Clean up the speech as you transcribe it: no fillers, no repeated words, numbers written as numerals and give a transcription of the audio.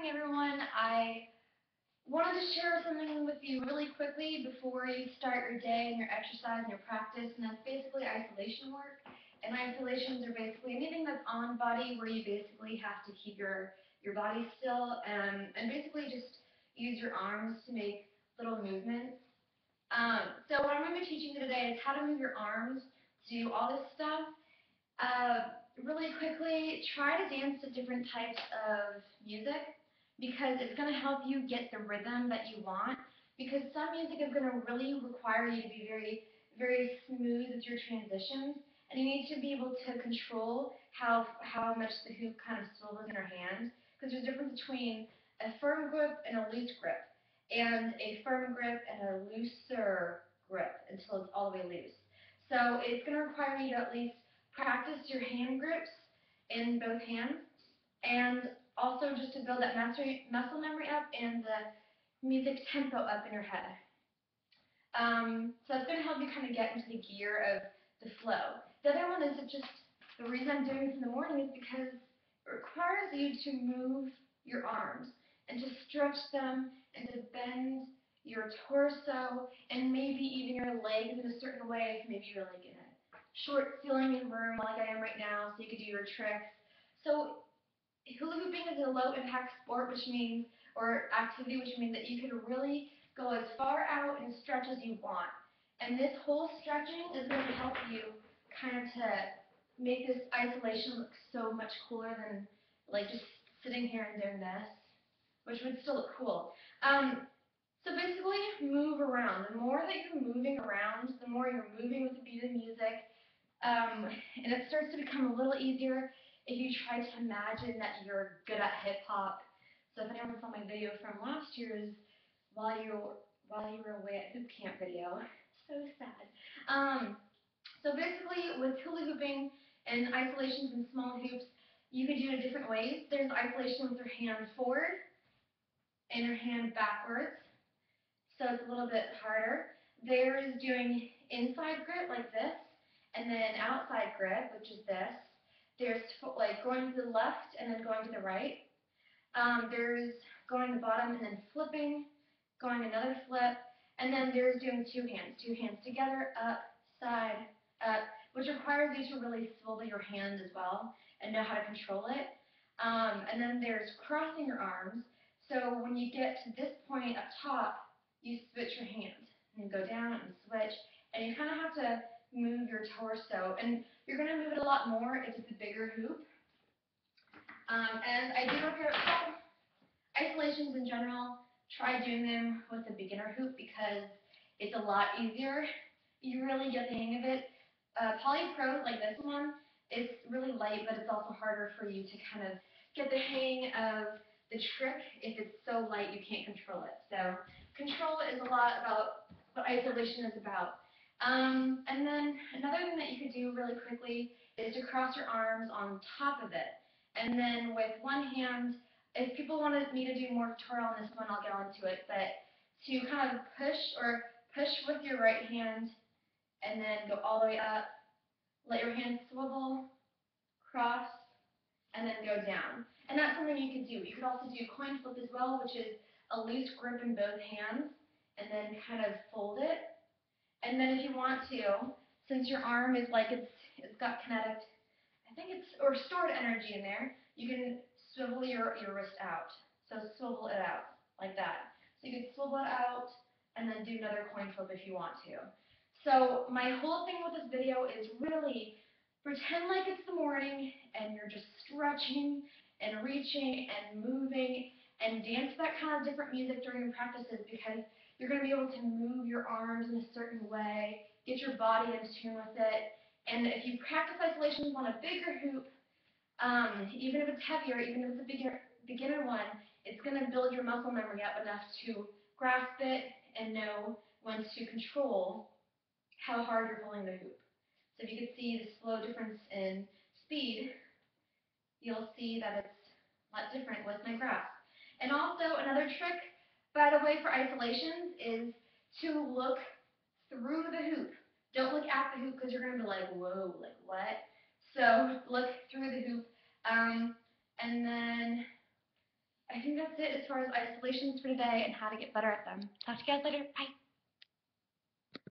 morning, everyone. I wanted to share something with you really quickly before you start your day and your exercise and your practice, and that's basically isolation work. And isolations are basically anything that's on body where you basically have to keep your body still and basically just use your arms to make little movements. So what I'm going to be teaching you today is how to move your arms to do all this stuff. Really quickly, try to dance to different types of music because it's going to help you get the rhythm that you want. Because some music is going to really require you to be very, very smooth with your transitions, and you need to be able to control how much the hoop kind of swivels in your hand. Because there's a difference between a firm grip and a loose grip, and a firm grip and a looser grip until it's all the way loose. So it's going to require you to at least practice your hand grips in both hands, and also just to build that muscle memory up and the music tempo up in your head. So it's going to help you kind of get into the gear of the flow. The other one is just the reason I'm doing this in the morning is because it requires you to move your arms and to stretch them and to bend your torso and maybe even your legs in a certain way. Maybe you're like in a short ceiling room like I am right now, so you could do your tricks. So hula hooping is a low impact sport, which means, or activity, which means that you can really go as far out and stretch as you want. And this whole stretching is going to help you kind of to make this isolation look so much cooler than like just sitting here and doing this, which would still look cool. So basically, move around. The more that you're moving around, the more you're moving with the beat of the music, and it starts to become a little easier if you try to imagine that you're good at hip hop. So if anyone saw my video from last year's while you were away at hoop camp video, so sad. So basically, with hula hooping and isolations and small hoops, you can do it different ways. There's isolation with your hand forward and your hand backwards, so it's a little bit harder. There is doing inside grip like this, and then outside grip, which is this. There's like going to the left and then going to the right. There's going to the bottom and then flipping, going another flip, and then there's doing two hands together, up, side, up, which requires you to really swivel your hand as well and know how to control it. And then there's crossing your arms. So when you get to this point up top, you switch your hands and go down and switch, and you kind of have to move your torso, and you're going to move it a lot more if it's a bigger hoop. And I do recommend isolations in general. Try doing them with a beginner hoop because it's a lot easier. You really get the hang of it. Poly Pro, like this one, it's really light, but it's also harder for you to kind of get the hang of the trick if it's so light you can't control it. So control is a lot about what isolation is about. And then another thing that you could do really quickly is to cross your arms on top of it. And then with one hand, if people wanted me to do more tutorial on this one, I'll get onto it, but to kind of push with your right hand and then go all the way up, let your hand swivel, cross, and then go down. And that's something you could do. You could also do coin flip as well, which is a loose grip in both hands, and then kind of fold it. And then if you want to, since your arm is like it's got kinetic, I think it's, or stored energy in there, you can swivel your wrist out. So swivel it out like that. So you can swivel it out and then do another coin flip if you want to. So my whole thing with this video is really pretend like it's the morning and you're just stretching and reaching and moving and dance that kind of different music during your practices because you're going to be able to move your arms in a certain way, get your body in tune with it. And if you practice isolations on a bigger hoop, even if it's heavier, even if it's a beginner one, it's going to build your muscle memory up enough to grasp it and know when to control how hard you're pulling the hoop. So if you can see the slow difference in speed, you'll see that it's a lot different with my grasp. And also another trick, by the way, for isolations is to look through the hoop. Don't look at the hoop because you're going to be like, whoa, like what? So look through the hoop. And then I I think that's it as far as isolations for today and how to get better at them. Talk to you guys later. Bye.